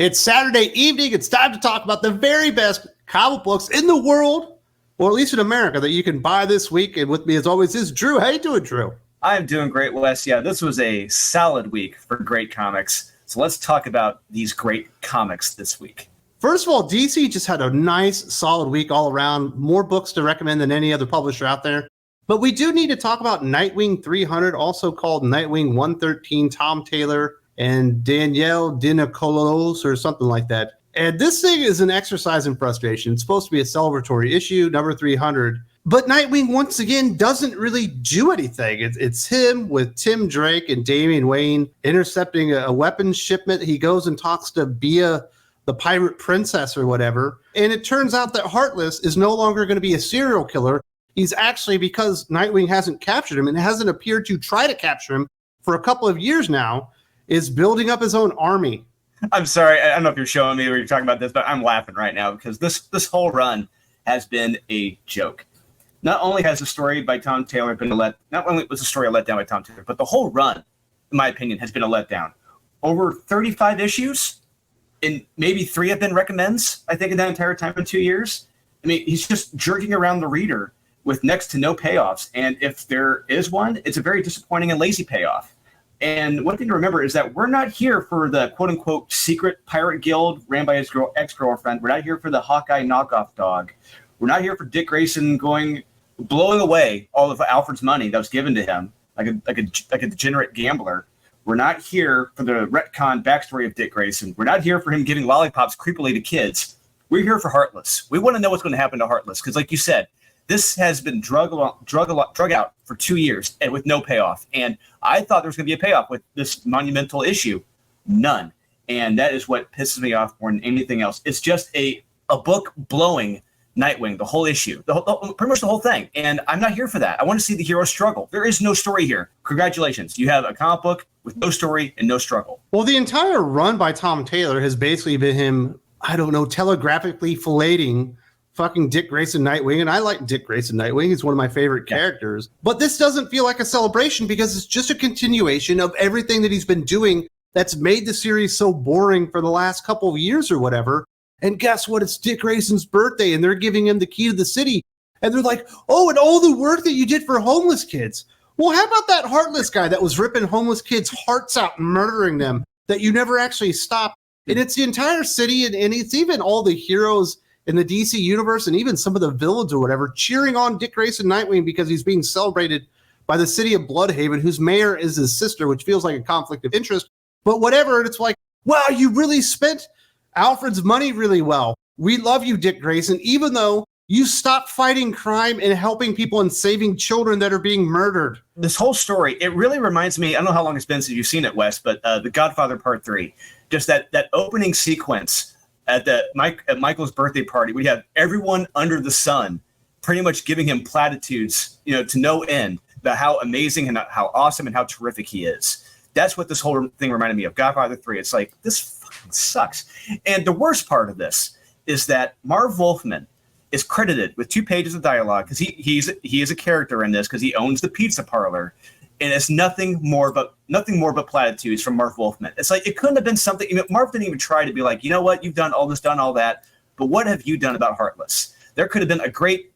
It's Saturday evening. It's time to talk about the very best comic books in the world, or at least in America, that you can buy this week. And with me, as always, is Drew. How you doing, Drew? I'm doing great, Wes. Yeah, this was a solid week for great comics. So let's talk about these great comics this week. First of all, DC just had a nice, solid week all around. More books to recommend than any other publisher out there. But we do need to talk about NIghtwing 300, also called NIghtwing 113, Tom Taylor and Danielle DiNicolos or something like that. And this thing is an exercise in frustration. It's supposed to be a celebratory issue, number 300. But Nightwing, once again, doesn't really do anything. It's him with Tim Drake and Damian Wayne intercepting a weapons shipment. He goes and talks to Bia, the pirate princess or whatever. And it turns out that Heartless is no longer going to be a serial killer. He's actually, because Nightwing hasn't captured him and hasn't appeared to try to capture him for a couple of years now, is building up his own army. I'm sorry, I don't know if you're showing me or you're talking about this, but I'm laughing right now because this whole run has been a joke. Not only has the story by Tom Taylor been not only was the story a letdown by Tom Taylor, but the whole run, in my opinion, has been a letdown. Over 35 issues, and maybe 3 have been recommends, I think, in that entire time in 2 years. I mean, he's just jerking around the reader with next to no payoffs. And if there is one, it's a very disappointing and lazy payoff. And one thing to remember is that we're not here for the quote-unquote secret pirate guild ran by his ex-girlfriend. We're not here for the Hawkeye knockoff dog. We're not here for Dick Grayson blowing away all of Alfred's money that was given to him like a degenerate gambler. We're not here for the retcon backstory of Dick Grayson. We're not here for him giving lollipops creepily to kids. We're here for Heartless. We want to know what's going to happen to Heartless because, like you said, this has been drug out for 2 years and with no payoff. And I thought there was going to be a payoff with this monumental issue. None. And that is what pisses me off more than anything else. It's just a book blowing Nightwing, the whole issue, pretty much the whole thing. And I'm not here for that. I want to see the hero struggle. There is no story here. Congratulations. You have a comic book with no story and no struggle. Well, the entire run by Tom Taylor has basically been him, telegraphically filleting fucking Dick Grayson Nightwing, and I like Dick Grayson Nightwing. He's one of my favorite characters. But this doesn't feel like a celebration because it's just a continuation of everything that he's been doing that's made the series so boring for the last couple of years or whatever. And guess what? It's Dick Grayson's birthday, and they're giving him the key to the city. And they're like, oh, and all the work that you did for homeless kids. Well, how about that Heartless guy that was ripping homeless kids' hearts out and murdering them that you never actually stopped? And it's the entire city, and it's even all the heroes in the DC universe and even some of the villains or whatever cheering on Dick Grayson Nightwing because he's being celebrated by the city of Bloodhaven, whose mayor is his sister, which feels like a conflict of interest. But whatever, and it's like, wow, you really spent Alfred's money really well. We love you, Dick Grayson, even though you stopped fighting crime and helping people and saving children that are being murdered. This whole story, it really reminds me, I don't know how long it's been since you've seen it, Wes, but The Godfather Part 3, just that opening sequence at Michael's birthday party, we have everyone under the sun pretty much giving him platitudes, to no end about how amazing and how awesome and how terrific he is. That's what this whole thing reminded me of. Godfather 3. It's like, this fucking sucks. And the worst part of this is that Marv Wolfman is credited with 2 pages of dialogue because he is a character in this because he owns the pizza parlor. And it's nothing more but platitudes from Marv Wolfman. It's like, it couldn't have been something. Marv didn't even try to be like, you know what, you've done all this, done all that, but what have you done about Heartless? There could have been a great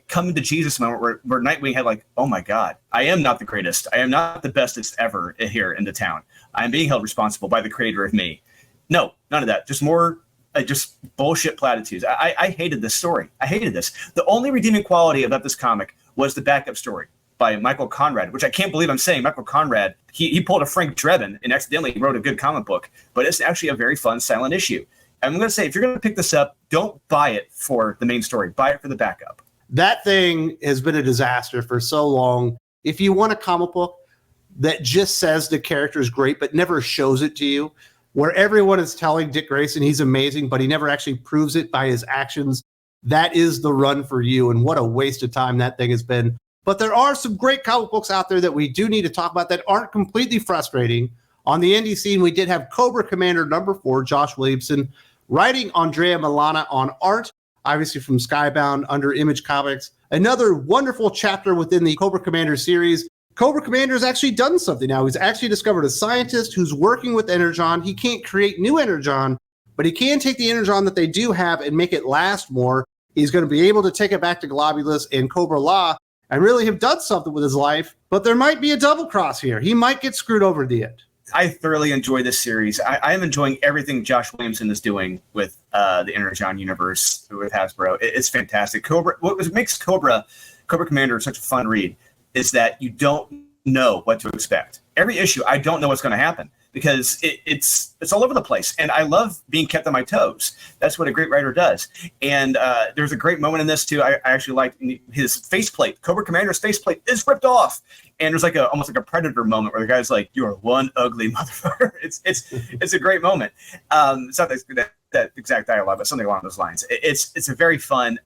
coming to Jesus moment where Nightwing had like, oh my God, I am not the greatest. I am not the bestest ever here in the town. I am being held responsible by the creator of me. No, none of that. Just more, just bullshit platitudes. I hated this story. I hated this. The only redeeming quality about this comic was the backup story by Michael Conrad, which I can't believe I'm saying. Michael Conrad, he pulled a Frank Drebin and accidentally wrote a good comic book, but it's actually a very fun silent issue. I'm going to say, if you're going to pick this up, don't buy it for the main story. Buy it for the backup. That thing has been a disaster for so long. If you want a comic book that just says the character is great but never shows it to you, where everyone is telling Dick Grayson he's amazing, but he never actually proves it by his actions, that is the run for you. And what a waste of time that thing has been. But there are some great comic books out there that we do need to talk about that aren't completely frustrating. On the indie scene, we did have Cobra Commander #4, Josh Williamson, writing Andrea Milana on art, obviously from Skybound under Image Comics. Another wonderful chapter within the Cobra Commander series. Cobra Commander has actually done something now. He's actually discovered a scientist who's working with Energon. He can't create new Energon, but he can take the energon that they do have and make it last more. He's going to be able to take it back to Globulus and Cobra Law and really have done something with his life, but there might be a double cross here. He might get screwed over at the end. I thoroughly enjoy this series. I am enjoying everything Josh Williamson is doing with the Energon universe with Hasbro. It's fantastic. What makes Cobra Commander such a fun read is that you don't know what to expect. Every issue, I don't know what's going to happen because it's all over the place. And I love being kept on my toes. That's what a great writer does. And there's a great moment in this, too. I actually liked his faceplate. Cobra Commander's faceplate is ripped off. And there's almost like a Predator moment where the guy's like, "You are one ugly motherfucker." It's a great moment. It's not that exact dialogue, but something along those lines. It's a very fun,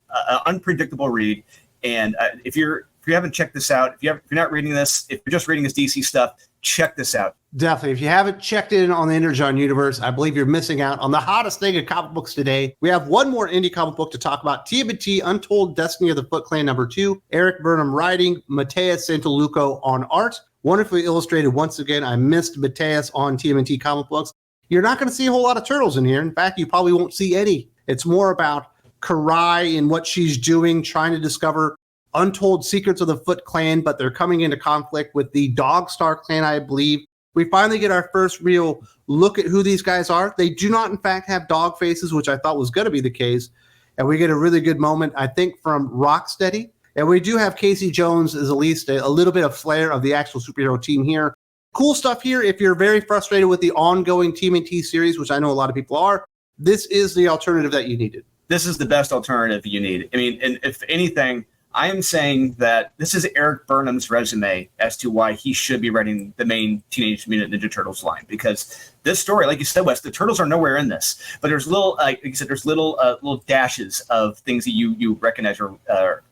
unpredictable read. And if you haven't checked this out, if you're not reading this, if you're just reading this DC stuff, check this out. Definitely. If you haven't checked in on the Energon universe, I believe you're missing out on the hottest thing in comic books today. We have one more indie comic book to talk about. TMNT Untold Destiny of the Foot Clan #2. Eric Burnham writing, Mateus Santaluco on art. Wonderfully illustrated once again. I missed Mateus on TMNT comic books. You're not going to see a whole lot of turtles in here. In fact, you probably won't see any. It's more about Karai and what she's doing, trying to discover untold secrets of the Foot Clan, but they're coming into conflict with the Dogstar clan, I believe. We finally get our first real look at who these guys are. They do not, in fact, have dog faces, which I thought was going to be the case. And we get a really good moment, I think, from Rocksteady. And we do have Casey Jones as at least a little bit of flair of the actual superhero team here. Cool stuff here. If you're very frustrated with the ongoing TMNT series, which I know a lot of people are, this is the alternative that you needed. This is the best alternative you need. I mean, and if anything, I am saying that this is Eric Burnham's resume as to why he should be writing the main Teenage Mutant Ninja Turtles line, because this story, like you said, Wes, the turtles are nowhere in this, but there's little, like you said, there's little dashes of things that you recognize or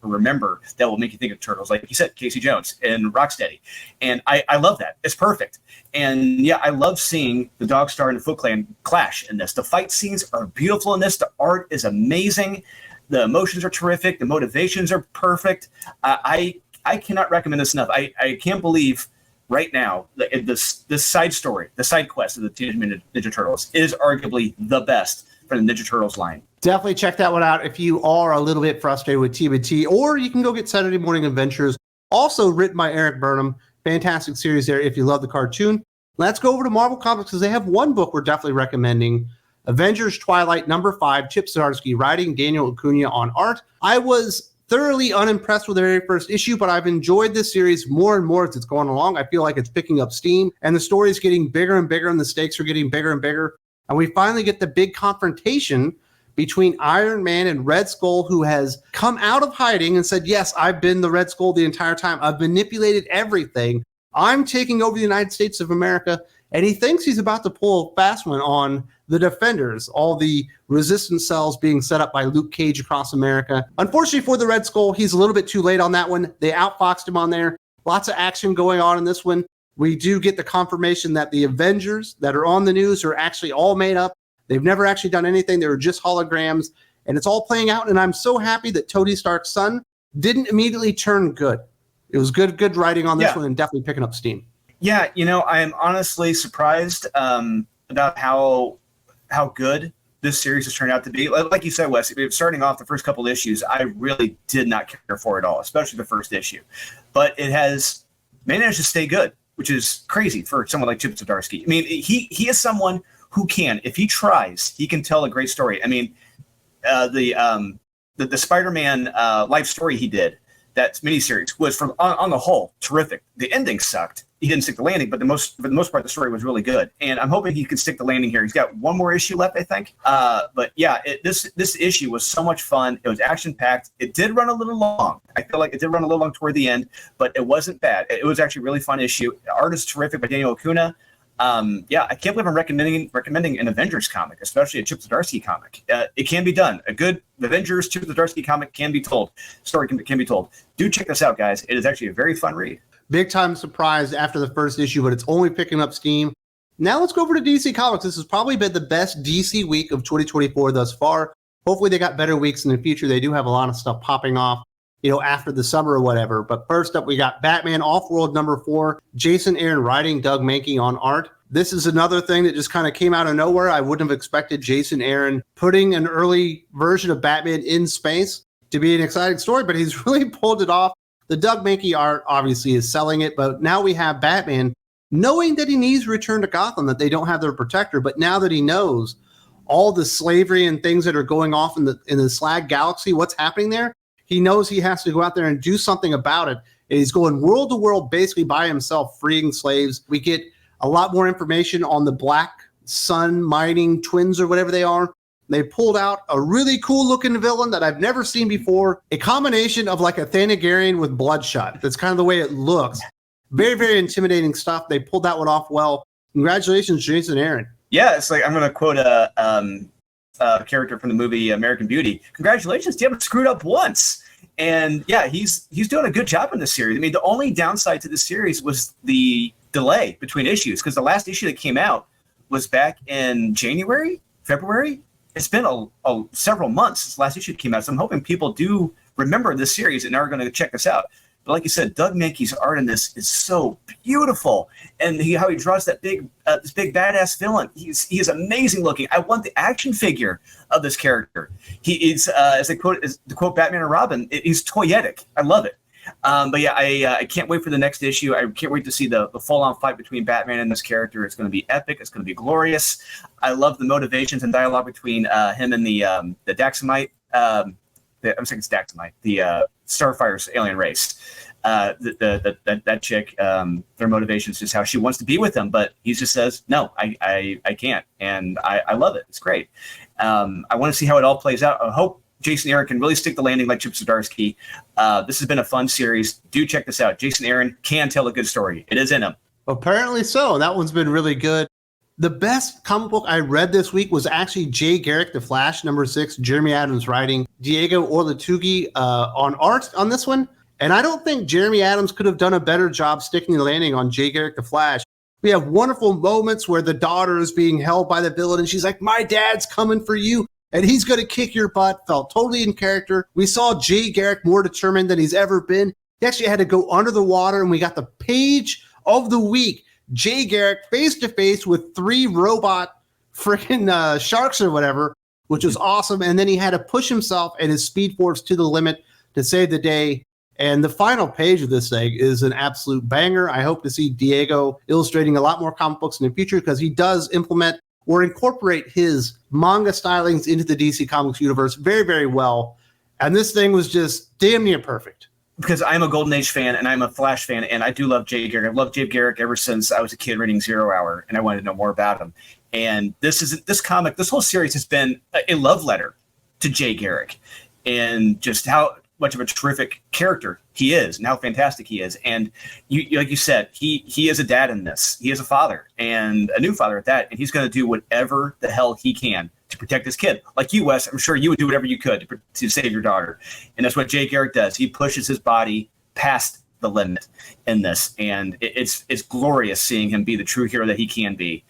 remember that will make you think of turtles, like you said, Casey Jones and Rocksteady, and I love that. It's perfect. And yeah, I love seeing the Dogstar and the Foot Clan clash in this. The fight scenes are beautiful in this. The art is amazing. The emotions are terrific. The motivations are perfect. I cannot recommend this enough. I can't believe right now that this side story, the side quest of the Teenage Mutant Ninja Turtles is arguably the best for the Ninja Turtles line. Definitely check that one out if you are a little bit frustrated with TMNT, or you can go get Saturday Morning Adventures, also written by Eric Burnham. Fantastic series there if you love the cartoon. Let's go over to Marvel Comics because they have one book we're definitely recommending. Avengers Twilight #5, Chip Zdarsky writing, Daniel Acuna on art. I was thoroughly unimpressed with the very first issue, but I've enjoyed this series more and more as it's going along. I feel like it's picking up steam, and the story is getting bigger and bigger, and the stakes are getting bigger and bigger. And we finally get the big confrontation between Iron Man and Red Skull, who has come out of hiding and said, yes, I've been the Red Skull the entire time. I've manipulated everything. I'm taking over the United States of America. And he thinks he's about to pull a fast one on the Defenders, all the resistance cells being set up by Luke Cage across America. Unfortunately for the Red Skull, he's a little bit too late on that one. They outfoxed him on there. Lots of action going on in this one. We do get the confirmation that the Avengers that are on the news are actually all made up. They've never actually done anything. They were just holograms. And it's all playing out. And I'm so happy that Tony Stark's son didn't immediately turn good. It was good writing on this one and definitely picking up steam. Yeah, I am honestly surprised about how good this series has turned out to be. Like you said, Wes, starting off the first couple of issues, I really did not care for it all, especially the first issue. But it has managed to stay good, which is crazy for someone like Chip Zdarsky. I mean, he is someone who can, if he tries, he can tell a great story. I mean, the Spider-Man life story he did, that miniseries, was on the whole terrific. The ending sucked. He didn't stick the landing, but for the most part, the story was really good. And I'm hoping he can stick the landing here. He's got one more issue left, I think. But yeah, this issue was so much fun. It was action-packed. It did run a little long. I feel like it did run a little long toward the end, but it wasn't bad. It was actually a really fun issue. The art is terrific by Daniel Acuna. Yeah, I can't believe I'm recommending an Avengers comic, especially a Chip Zdarsky comic. It can be done. A good Avengers Chip Zdarsky comic can be told. Story can be told. Do check this out, guys. It is actually a very fun read. Big time surprise after the first issue, but it's only picking up steam. Now let's go over to DC Comics. This has probably been the best DC week of 2024 thus far. Hopefully they got better weeks in the future. They do have a lot of stuff popping off, after the summer or whatever. But first up, we got Batman Off-World #4, Jason Aaron writing, Doug Mankey on art. This is another thing that just kind of came out of nowhere. I wouldn't have expected Jason Aaron putting an early version of Batman in space to be an exciting story, but he's really pulled it off. The Doug Mankey art obviously is selling it, but now we have Batman knowing that he needs to return to Gotham, that they don't have their protector, but now that he knows all the slavery and things that are going off in the Slag Galaxy, what's happening there, he knows he has to go out there and do something about it. And he's going world to world basically by himself, freeing slaves. We get a lot more information on the Black Sun mining twins or whatever they are. They pulled out a really cool looking villain that I've never seen before. A combination of like a Thanagarian with Bloodshot. That's kind of the way it looks. Very, very intimidating stuff. They pulled that one off well. Congratulations, Jason Aaron. Yeah, it's like I'm going to quote a character from the movie American Beauty. Congratulations, you haven't screwed up once. And yeah, he's doing a good job in this series. I mean, the only downside to this series was the delay between issues, because the last issue that came out was back in January, February. It's been several months since the last issue came out, so I'm hoping people do remember this series and are going to check this out. But like you said, Doug Mankey's art in this is so beautiful, and how he draws that this big badass villain. He is amazing looking. I want the action figure of this character. He is, as to quote Batman and Robin, he's toyetic. I love it. But yeah, I can't wait for the next issue. I can't wait to see the full-on fight between Batman and this character. It's going to be epic. It's going to be glorious. I love the motivations and dialogue between him and the Daxamite. I'm saying it's Daxamite, the Starfire's alien race. That chick, their motivation is just how she wants to be with him, but he just says, no, I can't. And I love it. It's great. I want to see how it all plays out. I hope Jason Aaron can really stick the landing like Chip Zdarsky. This has been a fun series. Do check this out. Jason Aaron can tell a good story. It is in him. Apparently so. That one's been really good. The best comic book I read this week was actually Jay Garrick, The Flash, #6, Jeremy Adams writing, Diego Orlatugi on art on this one. And I don't think Jeremy Adams could have done a better job sticking the landing on Jay Garrick, The Flash. We have wonderful moments where the daughter is being held by the villain and she's like, my dad's coming for you and he's going to kick your butt. Felt totally in character. We saw Jay Garrick more determined than he's ever been. He actually had to go under the water, and we got the page of the week. Jay Garrick face to face with 3 robot freaking sharks or whatever, which was awesome. And then he had to push himself and his speed force to the limit to save the day. And the final page of this thing is an absolute banger. I hope to see Diego illustrating a lot more comic books in the future, because he does implement or incorporate his manga stylings into the DC Comics universe very, very well. And this thing was just damn near perfect. Because I'm a Golden Age fan and I'm a Flash fan, and I do love Jay Garrick. I've loved Jay Garrick ever since I was a kid reading Zero Hour, and I wanted to know more about him. And this whole series has been a love letter to Jay Garrick, and just how much of a terrific character he is and how fantastic he is. And you like you said, he is a dad in this. He is a father, and a new father at that, and he's going to do whatever the hell he can to protect his kid. Like you, Wes, I'm sure you would do whatever you could to save your daughter. And that's what Jay Garrick does. He pushes his body past the limit in this, and it's glorious seeing him be the true hero that he can be.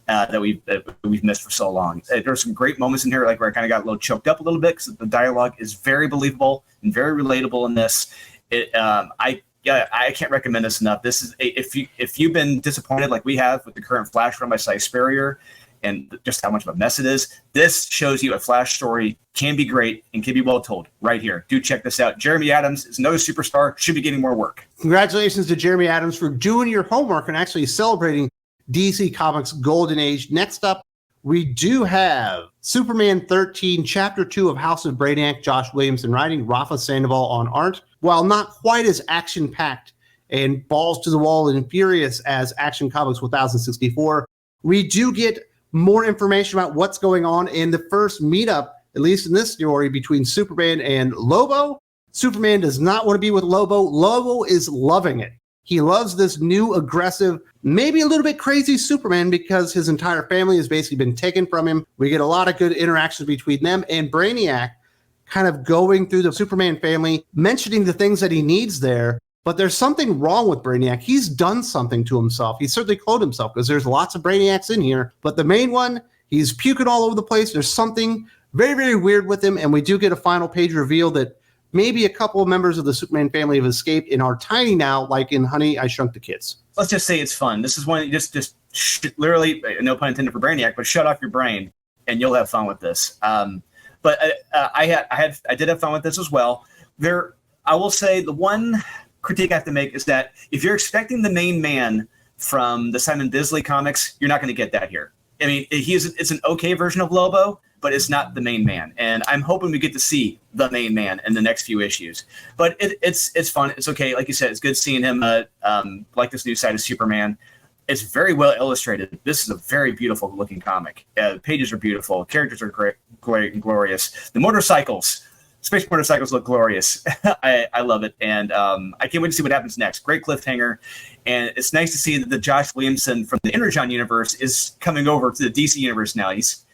That we've missed for so long. There's some great moments in here, like where I kind of got a little choked up a little bit, because the dialogue is very believable and very relatable in this. I can't recommend this enough. This is if you've been disappointed like we have with the current Flash run by Cy Spurrier and just how much of a mess it is, this shows you a Flash story can be great and can be well told right here. Do check this out. Jeremy Adams is another superstar, should be getting more work. Congratulations to Jeremy Adams for doing your homework and actually celebrating DC Comics Golden Age. Next up, we do have Superman 13, Chapter 2 of House of Brainiac, Josh Williamson writing, Rafa Sandoval on art. While not quite as action-packed and balls to the wall and furious as Action Comics 1064, we do get more information about what's going on in the first meetup, at least in this story, between Superman and Lobo. Superman does not want to be with Lobo. Lobo is loving it. He loves this new, aggressive, maybe a little bit crazy Superman, because his entire family has basically been taken from him. We get a lot of good interactions between them, and Brainiac kind of going through the Superman family, mentioning the things that he needs there. But there's something wrong with Brainiac. He's done something to himself. He certainly cloned himself, because there's lots of Brainiacs in here. But the main one, he's puking all over the place. There's something very, very weird with him. And we do get a final page reveal that maybe a couple of members of the Superman family have escaped and are tiny now, like in Honey, I Shrunk the Kids. Let's just say it's fun. This is one just literally, no pun intended for Brainiac, but shut off your brain and you'll have fun with this. But I did have fun with this as well. I will say the one critique I have to make is that if you're expecting the main man from the Simon Bisley comics, you're not going to get that here. I mean, it's an okay version of Lobo, but it's not the main man. And I'm hoping we get to see the main man in the next few issues. But it's fun. It's okay. Like you said, it's good seeing him like this new side of Superman. It's very well illustrated. This is a very beautiful looking comic. Pages are beautiful. Characters are great and glorious. The motorcycles, space motorcycles look glorious. I love it. And I can't wait to see what happens next. Great cliffhanger. And it's nice to see that the Josh Williamson from the Energon universe is coming over to the DC universe now. He's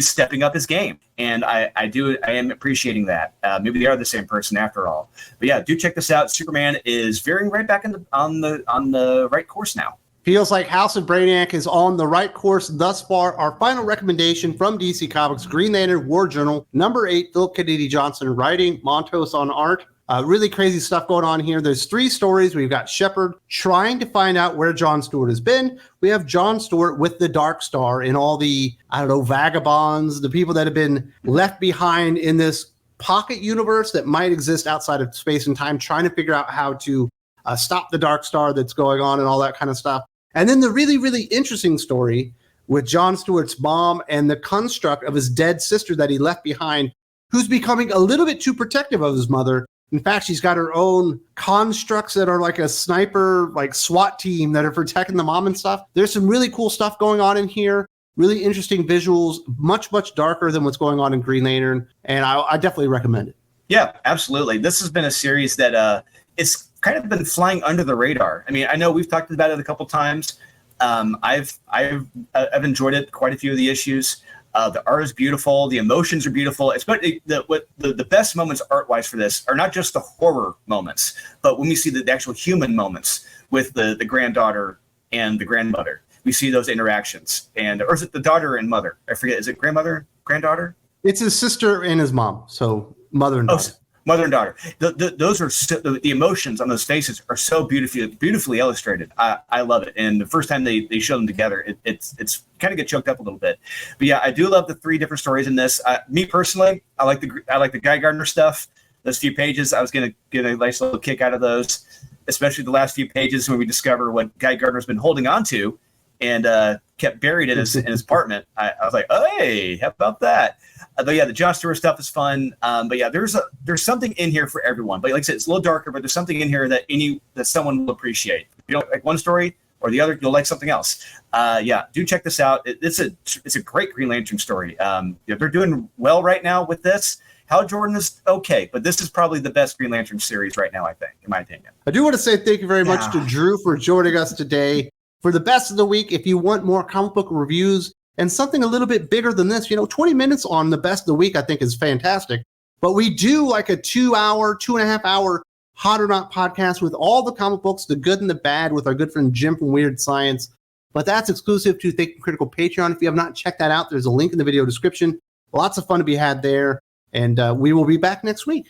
stepping up his game. And I am appreciating that. Maybe they are the same person after all. But yeah, do check this out. Superman is veering right back on the right course now. Feels like House of Brainiac is on the right course thus far. Our final recommendation from DC Comics, Green Lantern War Journal, number 8, Philip Kennedy Johnson writing, Montos on art. Really crazy stuff going on here. There's 3 stories. We've got Shepard trying to find out where John Stewart has been. We have John Stewart with the Dark Star and all the, vagabonds, the people that have been left behind in this pocket universe that might exist outside of space and time, trying to figure out how to stop the Dark Star that's going on and all that kind of stuff. And then the really, really interesting story with John Stewart's mom and the construct of his dead sister that he left behind, who's becoming a little bit too protective of his mother. In fact, she's got her own constructs that are like a sniper, like SWAT team that are protecting the mom and stuff. There's some really cool stuff going on in here. Really interesting visuals, much, much darker than what's going on in Green Lantern. And I definitely recommend it. Yeah, absolutely. This has been a series that it's kind of been flying under the radar. I mean, I know we've talked about it a couple times. I've enjoyed it, quite a few of the issues. The art is beautiful. The emotions are beautiful. Especially the best moments art-wise for this are not just the horror moments, but when we see the actual human moments with the granddaughter and the grandmother. We see those interactions. Or is it the daughter and mother? I forget. Is it grandmother, granddaughter? It's his sister and his mom. So mother and daughter. Mother and daughter. Those are the emotions on those faces are so beautifully illustrated. I love it. And the first time they show them together, it's kind of get choked up a little bit. But yeah, I do love the 3 different stories in this. Me personally, I like the Guy Gardner stuff. Those few pages, I was gonna get a nice little kick out of those, especially the last few pages when we discover what Guy Gardner's been holding on to and kept buried in his apartment. I was like, oh, hey, how about that? But yeah, the John Stewart stuff is fun. But yeah, there's something in here for everyone. But like I said, it's a little darker, but there's something in here that someone will appreciate. If you don't like one story or the other, you'll like something else. Yeah, do check this out. It's a great Green Lantern story. They're doing well right now with this. Hal Jordan is okay, but this is probably the best Green Lantern series right now, I think, in my opinion. I do want to say thank you very much to Drew for joining us today. For the best of the week, if you want more comic book reviews and something a little bit bigger than this, 20 minutes on the best of the week, I think is fantastic. But we do like a 2.5 hour Hot or Not podcast with all the comic books, the good and the bad, with our good friend Jim from Weird Science. But that's exclusive to Thinking Critical Patreon. If you have not checked that out, there's a link in the video description. Lots of fun to be had there. And we will be back next week.